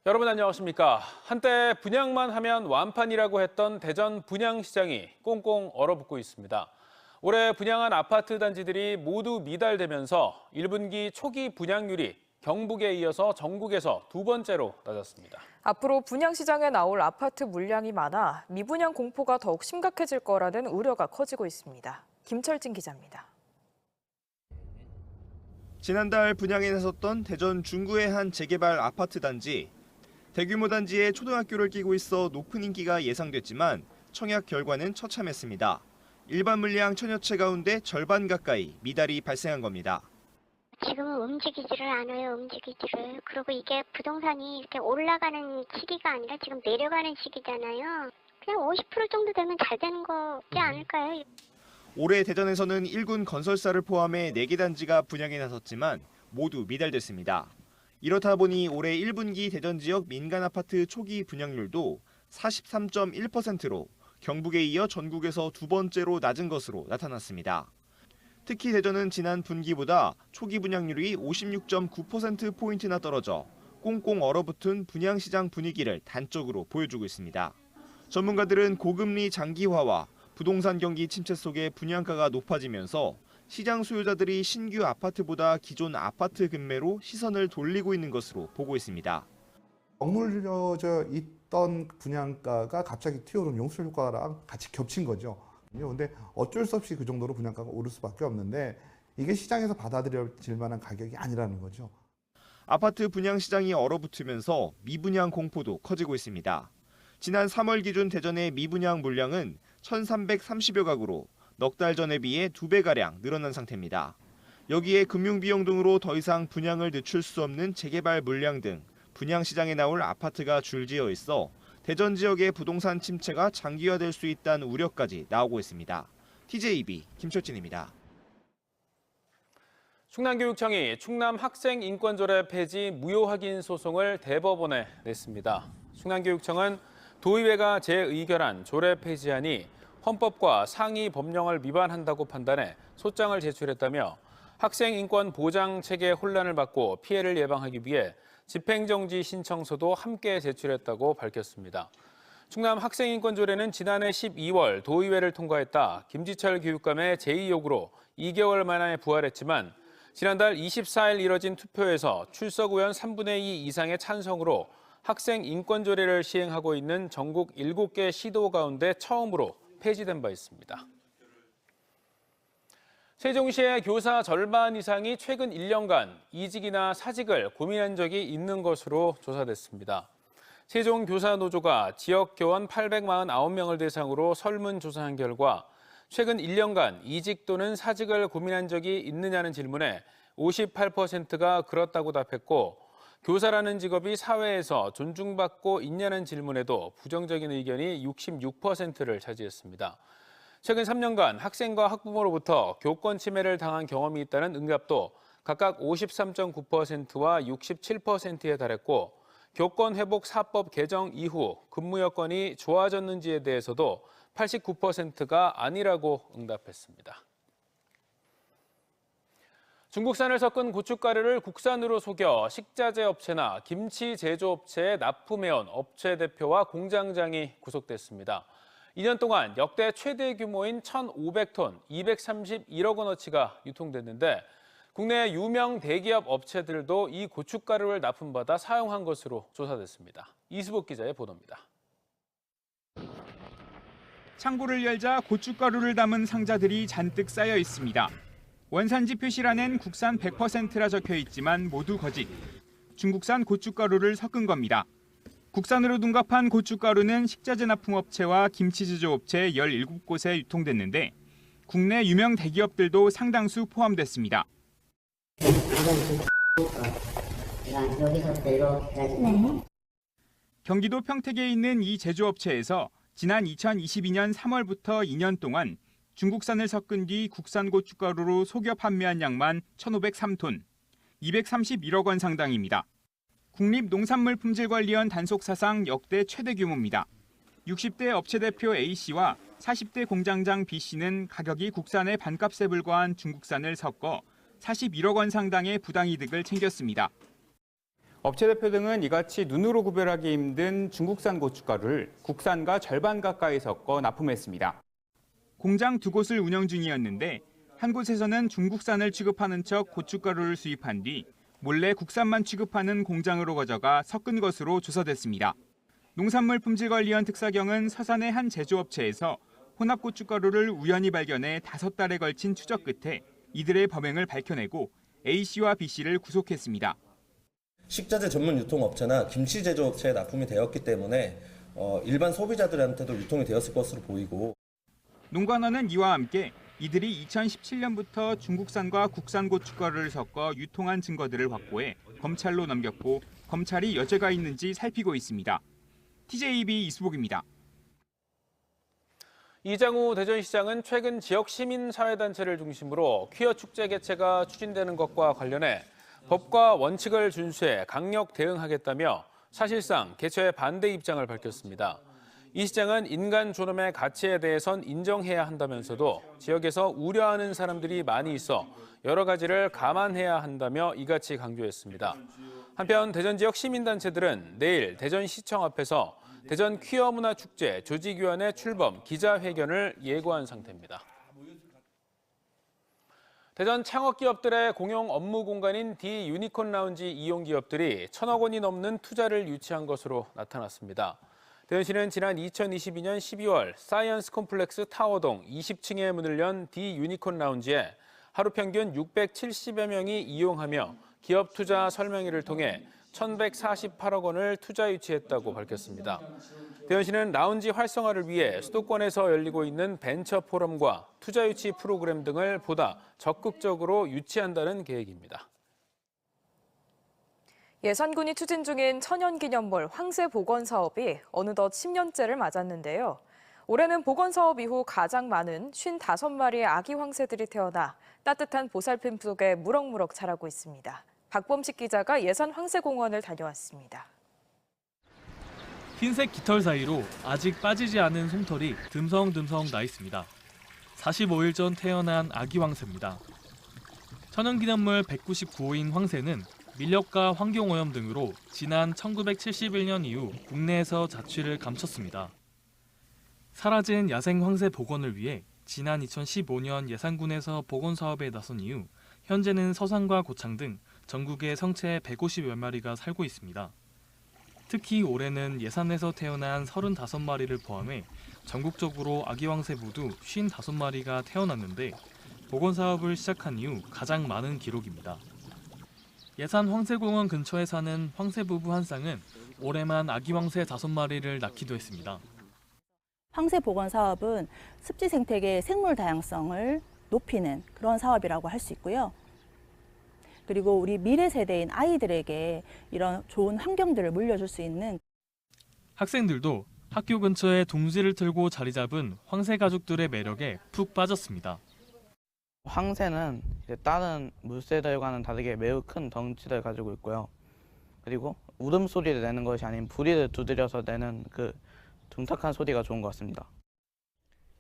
여러분 안녕하십니까? 한때 분양만 하면 완판이라고 했던 대전 분양시장이 꽁꽁 얼어붙고 있습니다. 올해 분양한 아파트 단지들이 모두 미달되면서 1분기 초기 분양률이 경북에 이어서 전국에서 두 번째로 낮았습니다. 앞으로 분양시장에 나올 아파트 물량이 많아 미분양 공포가 더욱 심각해질 거라는 우려가 커지고 있습니다. 김철진 기자입니다. 지난달 분양에 나섰던 대전 중구의 한 재개발 아파트 단지. 대규모 단지에 초등학교를 끼고 있어 높은 인기가 예상됐지만 청약 결과는 처참했습니다. 일반 물량 1000여 채 가운데 절반 가까이 미달이 발생한 겁니다. 지금은 움직이지를 않아요, 움직이지를. 그리고 이게 부동산이 이렇게 올라가는 시기가 아니라 지금 내려가는 시기잖아요. 그냥 50% 정도 되면 잘 되는 거지 않을까요? 올해 대전에서는 1군 건설사를 포함해 4개 단지가 분양에 나섰지만 모두 미달됐습니다. 이렇다 보니 올해 1분기 대전 지역 민간 아파트 초기 분양률도 43.1%로 경북에 이어 전국에서 두 번째로 낮은 것으로 나타났습니다. 특히 대전은 지난 분기보다 초기 분양률이 56.9%포인트나 떨어져 꽁꽁 얼어붙은 분양시장 분위기를 단적으로 보여주고 있습니다. 전문가들은 고금리 장기화와 부동산 경기 침체 속에 분양가가 높아지면서 시장 소유자들이 신규 아파트보다 기존 아파트 급매로 시선을 돌리고 있는 것으로 보고 있습니다. 억눌려져 있던 분양가가 갑자기 튀어오른 용수 효과랑 같이 겹친 거죠. 근데 어쩔 수 없이 그 정도로 분양가가 오를 수밖에 없는데 이게 시장에서 받아들여질 만한 가격이 아니라는 거죠. 아파트 분양 시장이 얼어붙으면서 미분양 공포도 커지고 있습니다. 지난 3월 기준 대전의 미분양 물량은 1,330여 가구로 넉 달 전에 비해 2배가량 늘어난 상태입니다. 여기에 금융비용 등으로 더 이상 분양을 늦출 수 없는 재개발 물량 등 분양시장에 나올 아파트가 줄지어 있어 대전 지역의 부동산 침체가 장기화될 수 있다는 우려까지 나오고 있습니다. TJB 김철진입니다. 충남교육청이 충남 학생인권조례 폐지 무효 확인 소송을 대법원에 냈습니다. 충남교육청은 도의회가 재의결한 조례 폐지안이 헌법과 상위 법령을 위반한다고 판단해 소장을 제출했다며 학생 인권 보장 체계 혼란을 막고 피해를 예방하기 위해 집행정지 신청서도 함께 제출했다고 밝혔습니다. 충남 학생인권조례는 지난해 12월 도의회를 통과했다 김지철 교육감의 제의요구로 2개월 만에 부활했지만 지난달 24일 이뤄진 투표에서 출석 의원 3분의 2 이상의 찬성으로 학생인권조례를 시행하고 있는 전국 7개 시도 가운데 처음으로 폐지된 바 있습니다. 세종시의 교사 절반 이상이 최근 1년간 이직이나 사직을 고민한 적이 있는 것으로 조사됐습니다. 세종교사노조가 지역 교원 849명을 대상으로 설문조사한 결과 최근 1년간 이직 또는 사직을 고민한 적이 있느냐는 질문에 58%가 그렇다고 답했고 교사라는 직업이 사회에서 존중받고 있냐는 질문에도 부정적인 의견이 66%를 차지했습니다. 최근 3년간 학생과 학부모로부터 교권 침해를 당한 경험이 있다는 응답도 각각 53.9%와 67%에 달했고 교권 회복 4법 개정 이후 근무 여건이 좋아졌는지에 대해서도 89%가 아니라고 응답했습니다. 중국산을 섞은 고춧가루를 국산으로 속여 식자재 업체나 김치 제조업체에 납품해온 업체 대표와 공장장이 구속됐습니다. 2년 동안 역대 최대 규모인 1,500톤, 231억 원어치가 유통됐는데 국내 유명 대기업 업체들도 이 고춧가루를 납품받아 사용한 것으로 조사됐습니다. 이수복 기자의 보도입니다. 창고를 열자 고춧가루를 담은 상자들이 잔뜩 쌓여 있습니다. 원산지 표시란엔 국산 100%라 적혀 있지만 모두 거짓. 중국산 고춧가루를 섞은 겁니다. 국산으로 둔갑한 고춧가루는 식자재 납품업체와 김치 제조업체 17곳에 유통됐는데 국내 유명 대기업들도 상당수 포함됐습니다. 경기도 평택에 있는 이 제조업체에서 지난 2022년 3월부터 2년 동안 중국산을 섞은 뒤 국산 고춧가루로 속여 판매한 양만 1,503톤, 231억 원 상당입니다. 국립농산물품질관리원 단속 사상 역대 최대 규모입니다. 60대 업체 대표 A씨와 40대 공장장 B씨는 가격이 국산의 반값에 불과한 중국산을 섞어 41억 원 상당의 부당이득을 챙겼습니다. 업체 대표 등은 이같이 눈으로 구별하기 힘든 중국산 고춧가루를 국산과 절반 가까이 섞어 납품했습니다. 공장 두 곳을 운영 중이었는데 한 곳에서는 중국산을 취급하는 척 고춧가루를 수입한 뒤 몰래 국산만 취급하는 공장으로 가져가 섞은 것으로 조사됐습니다. 농산물품질관리원 특사경은 서산의 한 제조업체에서 혼합 고춧가루를 우연히 발견해 5달에 걸친 추적 끝에 이들의 범행을 밝혀내고 A씨와 B씨를 구속했습니다. 식자재 전문 유통업체나 김치 제조업체에 납품이 되었기 때문에 일반 소비자들한테도 유통이 되었을 것으로 보이고, 농관원은 이와 함께 이들이 2017년부터 중국산과 국산 고춧가루를 섞어 유통한 증거들을 확보해 검찰로 넘겼고 검찰이 여죄가 있는지 살피고 있습니다. TJB 이수복입니다. 이장우 대전시장은 최근 지역 시민사회단체를 중심으로 퀴어 축제 개최가 추진되는 것과 관련해 법과 원칙을 준수해 강력 대응하겠다며 사실상 개최에 반대 입장을 밝혔습니다. 이 시장은 인간 존엄의 가치에 대해선 인정해야 한다면서도 지역에서 우려하는 사람들이 많이 있어 여러 가지를 감안해야 한다며 이같이 강조했습니다. 한편 대전 지역 시민단체들은 내일 대전시청 앞에서 대전 퀴어 문화 축제 조직위원회 출범 기자회견을 예고한 상태입니다. 대전 창업기업들의 공용 업무 공간인 D 유니콘 라운지 이용 기업들이 1,000억 원이 넘는 투자를 유치한 것으로 나타났습니다. 대전시는 지난 2022년 12월 사이언스 콤플렉스 타워동 20층에 문을 연 D 유니콘 라운지에 하루 평균 670여 명이 이용하며 기업 투자 설명회를 통해 1,148억 원을 투자 유치했다고 밝혔습니다. 대전시는 라운지 활성화를 위해 수도권에서 열리고 있는 벤처 포럼과 투자 유치 프로그램 등을 보다 적극적으로 유치한다는 계획입니다. 예산군이 추진 중인 천연기념물 황새복원 사업이 어느덧 10년째를 맞았는데요. 올해는 복원 사업 이후 가장 많은 55마리의 아기 황새들이 태어나 따뜻한 보살핌 속에 무럭무럭 자라고 있습니다. 박범식 기자가 예산 황새공원을 다녀왔습니다. 흰색 깃털 사이로 아직 빠지지 않은 솜털이 듬성듬성 나 있습니다. 45일 전 태어난 아기 황새입니다. 천연기념물 199호인 황새는 밀렵과 환경오염 등으로 지난 1971년 이후 국내에서 자취를 감췄습니다. 사라진 야생 황새 복원을 위해 지난 2015년 예산군에서 복원 사업에 나선 이후 현재는 서산과 고창 등 전국에 성체 150여 마리가 살고 있습니다. 특히 올해는 예산에서 태어난 35마리를 포함해 전국적으로 아기 황새 모두 55마리가 태어났는데 복원 사업을 시작한 이후 가장 많은 기록입니다. 예산 황새공원 근처에 사는 황새 부부 한 쌍은 올해만 아기 황새 5마리를 낳기도 했습니다. 황새 복원 사업은 습지 생태계의 생물 다양성을 높이는 그런 사업이라고 할 수 있고요. 그리고 우리 미래 세대인 아이들에게 이런 좋은 환경들을 물려줄 수 있는 학생들도 학교 근처에 둥지를 틀고 자리 잡은 황새 가족들의 매력에 푹 빠졌습니다. 황새는 다른 물새들과는 다르게 매우 큰 덩치를 가지고 있고요. 그리고 울음소리를 내는 것이 아닌 부리를 두드려서 내는 그 둔탁한 소리가 좋은 것 같습니다.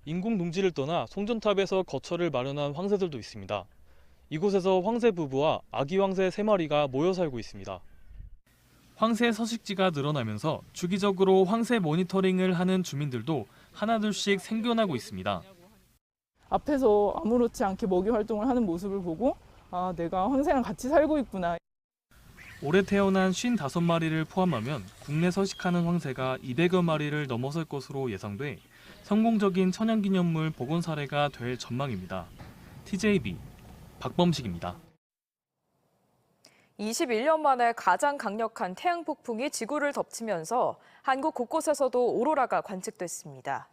인공 둥지를 떠나 송전탑에서 거처를 마련한 황새들도 있습니다. 이곳에서 황새 부부와 아기 황새 3마리가 모여 살고 있습니다. 황새 서식지가 늘어나면서 주기적으로 황새 모니터링을 하는 주민들도 하나둘씩 생겨나고 있습니다. 앞에서 아무렇지 않게 먹이 활동을 하는 모습을 보고 아, 내가 황새랑 같이 살고 있구나. 올해 태어난 55마리를 포함하면 국내 서식하는 황새가 200여 마리를 넘어설 것으로 예상돼 성공적인 천연기념물 복원 사례가 될 전망입니다. TJB 박범식입니다. 21년 만에 가장 강력한 태양 폭풍이 지구를 덮치면서 한국 곳곳에서도 오로라가 관측됐습니다.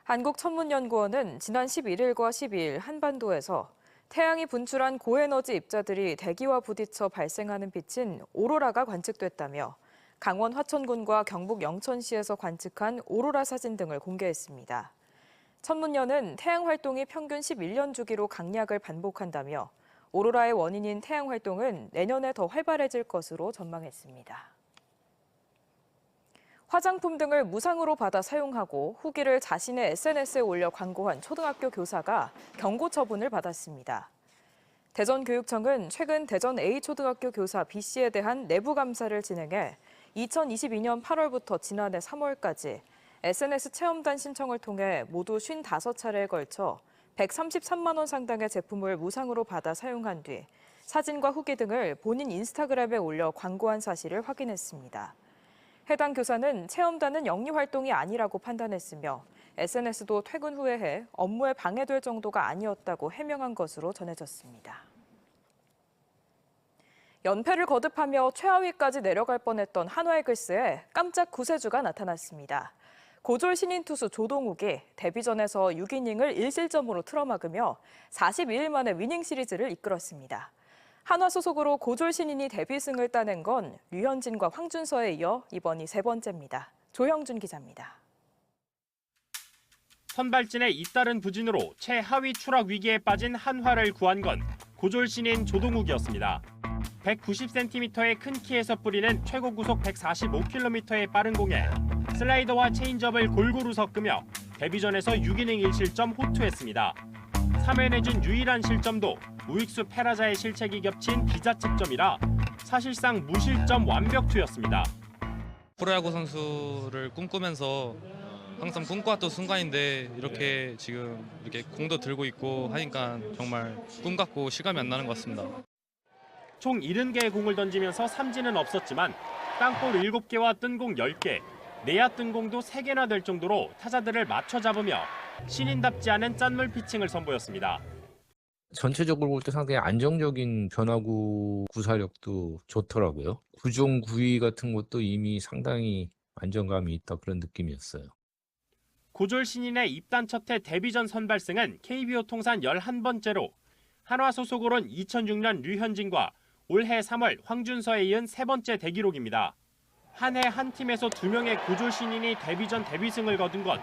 한국천문연구원은 지난 11일과 12일 한반도에서 태양이 분출한 고에너지 입자들이 대기와 부딪혀 발생하는 빛인 오로라가 관측됐다며 강원 화천군과 경북 영천시에서 관측한 오로라 사진 등을 공개했습니다. 천문연은 태양 활동이 평균 11년 주기로 강약을 반복한다며 오로라의 원인인 태양 활동은 내년에 더 활발해질 것으로 전망했습니다. 화장품 등을 무상으로 받아 사용하고 후기를 자신의 SNS에 올려 광고한 초등학교 교사가 경고 처분을 받았습니다. 대전교육청은 최근 대전 A초등학교 교사 B씨에 대한 내부 감사를 진행해 2022년 8월부터 지난해 3월까지 SNS 체험단 신청을 통해 모두 55차례에 걸쳐 133만 원 상당의 제품을 무상으로 받아 사용한 뒤 사진과 후기 등을 본인 인스타그램에 올려 광고한 사실을 확인했습니다. 해당 교사는 체험단은 영리 활동이 아니라고 판단했으며 SNS도 퇴근 후에 해 업무에 방해될 정도가 아니었다고 해명한 것으로 전해졌습니다. 연패를 거듭하며 최하위까지 내려갈 뻔했던 한화의 글쎄에 깜짝 구세주가 나타났습니다. 고졸 신인 투수 조동욱이 데뷔전에서 6이닝을 1실점으로 틀어막으며 42일 만에 위닝 시리즈를 이끌었습니다. 한화 소속으로 고졸 신인이 데뷔승을 따낸 건 류현진과 황준서에 이어 이번이 세 번째입니다. 조형준 기자입니다. 선발진의 잇따른 부진으로 최하위 추락 위기에 빠진 한화를 구한 건 고졸 신인 조동욱이었습니다. 190cm의 큰 키에서 뿌리는 최고 구속 145km의 빠른 공에 슬라이더와 체인지업을 골고루 섞으며 데뷔전에서 6이닝 1실점 호투했습니다. 3회 내준 유일한 실점도 우익수 페라자의 실책이 겹친 기자책점이라 사실상 무실점 완벽투였습니다. 프로야구 선수를 꿈꾸면서 항상 꿈꿔왔던 순간인데 이렇게 지금 이렇게 공도 들고 있고 하니까 정말 꿈 같고 실감이 안 나는 것 같습니다. 총 70개의 공을 던지면서 삼진은 없었지만 땅볼 7개와 뜬공 10개, 내야 뜬공도 3개나 될 정도로 타자들을 맞춰 잡으며 신인답지 않은 짠물 피칭을 선보였습니다. 전체적으로 볼 때 상당히 안정적인 변화구 구사력도 좋더라고요. 구종 구위 같은 것도 이미 상당히 안정감이 있다 그런 느낌이었어요. 고졸 신인의 입단 첫해 데뷔전 선발승은 KBO 통산 11번째로 한화 소속으론 2006년 류현진과 올해 3월 황준서에 이은 세 번째 대기록입니다. 한 해 한 팀에서 2명의 고졸 신인이 데뷔전 데뷔승을 거둔 건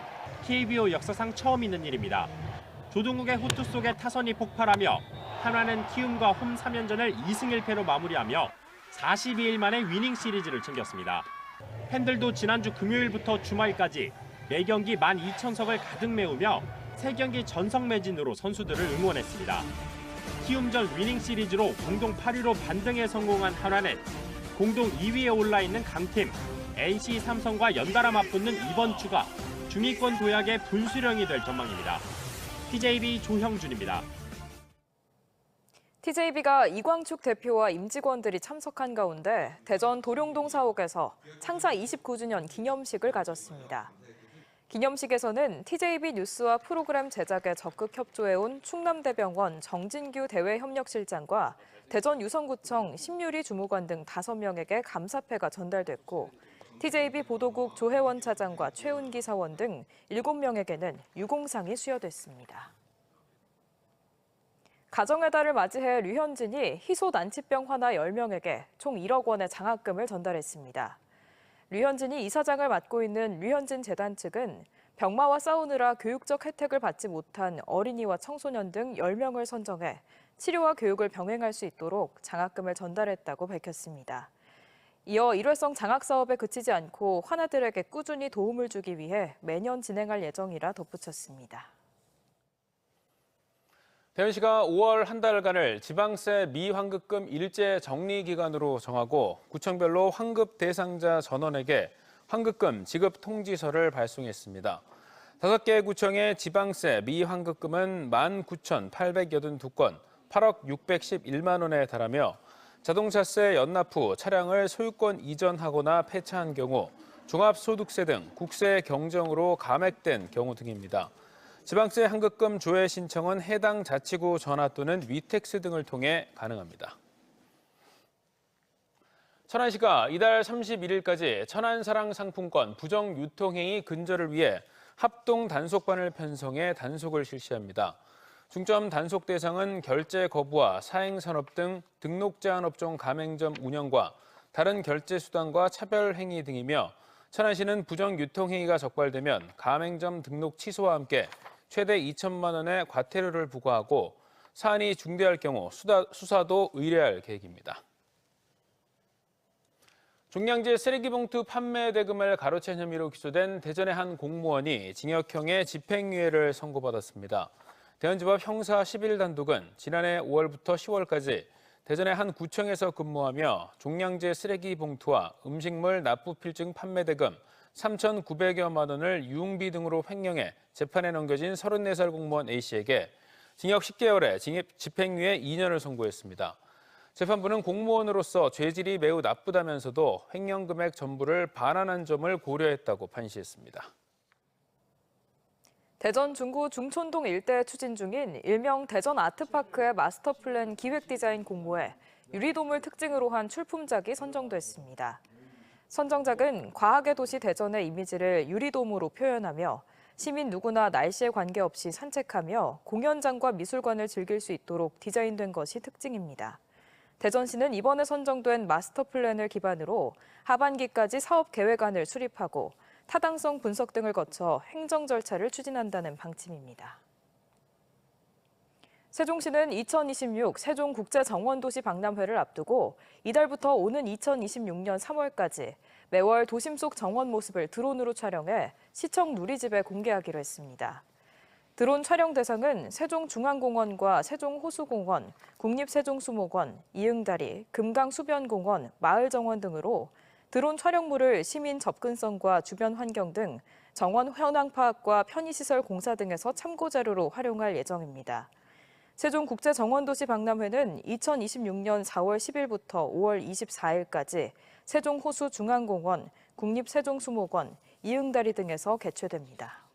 KBO 역사상 처음 있는 일입니다. 조동욱의 호투 속에 타선이 폭발하며 한화는 키움과 홈 3연전을 2승 1패로 마무리하며 42일 만에 위닝 시리즈를 챙겼습니다. 팬들도 지난주 금요일부터 주말까지 매경기 12,000석을 가득 메우며 3경기 전석 매진으로 선수들을 응원했습니다. 키움전 위닝 시리즈로 공동 8위로 반등에 성공한 한화는 공동 2위에 올라있는 강팀 NC 삼성과 연달아 맞붙는 이번 주가 중위권 도약의 분수령이 될 전망입니다. TJB 조형준입니다. TJB가 이광축 대표와 임직원들이 참석한 가운데 대전 도룡동 사옥에서 창사 29주년 기념식을 가졌습니다. 기념식에서는 TJB 뉴스와 프로그램 제작에 적극 협조해온 충남대병원 정진규 대외협력실장과 대전 유성구청 심유리 주무관 등 5명에게 감사패가 전달됐고 TJB 보도국 조혜원 차장과 최운기 사원 등 7명에게는 유공상이 수여됐습니다. 가정의 달을 맞이해 류현진이 희소 난치병 환자 10명에게 총 1억 원의 장학금을 전달했습니다. 류현진이 이사장을 맡고 있는 류현진 재단 측은 병마와 싸우느라 교육적 혜택을 받지 못한 어린이와 청소년 등 10명을 선정해 치료와 교육을 병행할 수 있도록 장학금을 전달했다고 밝혔습니다. 이어 일회성 장학 사업에 그치지 않고 환자들에게 꾸준히 도움을 주기 위해 매년 진행할 예정이라 덧붙였습니다. 대전시가 5월 한 달간을 지방세 미환급금 일제 정리 기간으로 정하고 구청별로 환급 대상자 전원에게 환급금 지급 통지서를 발송했습니다. 5개 구청의 지방세 미환급금은 19,882건, 8억 611만 원에 달하며 자동차세 연납 후 차량을 소유권 이전하거나 폐차한 경우, 종합소득세 등 국세 경정으로 감액된 경우 등입니다. 지방세 환급금 조회 신청은 해당 자치구 전화 또는 위택스 등을 통해 가능합니다. 천안시가 이달 31일까지 천안사랑 상품권 부정 유통행위 근절을 위해 합동 단속반을 편성해 단속을 실시합니다. 중점 단속 대상은 결제 거부와 사행산업 등 등록 제한 업종 가맹점 운영과 다른 결제 수단과 차별 행위 등이며 천안시는 부정 유통행위가 적발되면 가맹점 등록 취소와 함께 최대 2천만 원의 과태료를 부과하고 사안이 중대할 경우 수사도 의뢰할 계획입니다. 종량제 쓰레기 봉투 판매 대금을 가로챈 혐의로 기소된 대전의 한 공무원이 징역형의 집행유예를 선고받았습니다. 대전지법 형사 11단독은 지난해 5월부터 10월까지 대전의 한 구청에서 근무하며 종량제 쓰레기 봉투와 음식물 납부 필증 판매 대금 3,900여만 원을 유흥비 등으로 횡령해 재판에 넘겨진 34살 공무원 A씨에게 징역 10개월에 집행유예 2년을 선고했습니다. 재판부는 공무원으로서 죄질이 매우 나쁘다면서도 횡령 금액 전부를 반환한 점을 고려했다고 판시했습니다. 대전 중구 중촌동 일대에 추진 중인 일명 대전 아트파크의 마스터 플랜 기획 디자인 공모에 유리돔을 특징으로 한 출품작이 선정됐습니다. 선정작은 과학의 도시 대전의 이미지를 유리돔으로 표현하며 시민 누구나 날씨에 관계없이 산책하며 공연장과 미술관을 즐길 수 있도록 디자인된 것이 특징입니다. 대전시는 이번에 선정된 마스터 플랜을 기반으로 하반기까지 사업 계획안을 수립하고 타당성 분석 등을 거쳐 행정 절차를 추진한다는 방침입니다. 세종시는 2026 세종국제정원도시 박람회를 앞두고 이달부터 오는 2026년 3월까지 매월 도심 속 정원 모습을 드론으로 촬영해 시청 누리집에 공개하기로 했습니다. 드론 촬영 대상은 세종중앙공원과 세종호수공원, 국립세종수목원, 이응다리, 금강수변공원, 마을정원 등으로 드론 촬영물을 시민 접근성과 주변 환경 등 정원 현황 파악과 편의시설 공사 등에서 참고 자료로 활용할 예정입니다. 세종국제정원도시 박람회는 2026년 4월 10일부터 5월 24일까지 세종호수중앙공원, 국립세종수목원, 이응다리 등에서 개최됩니다.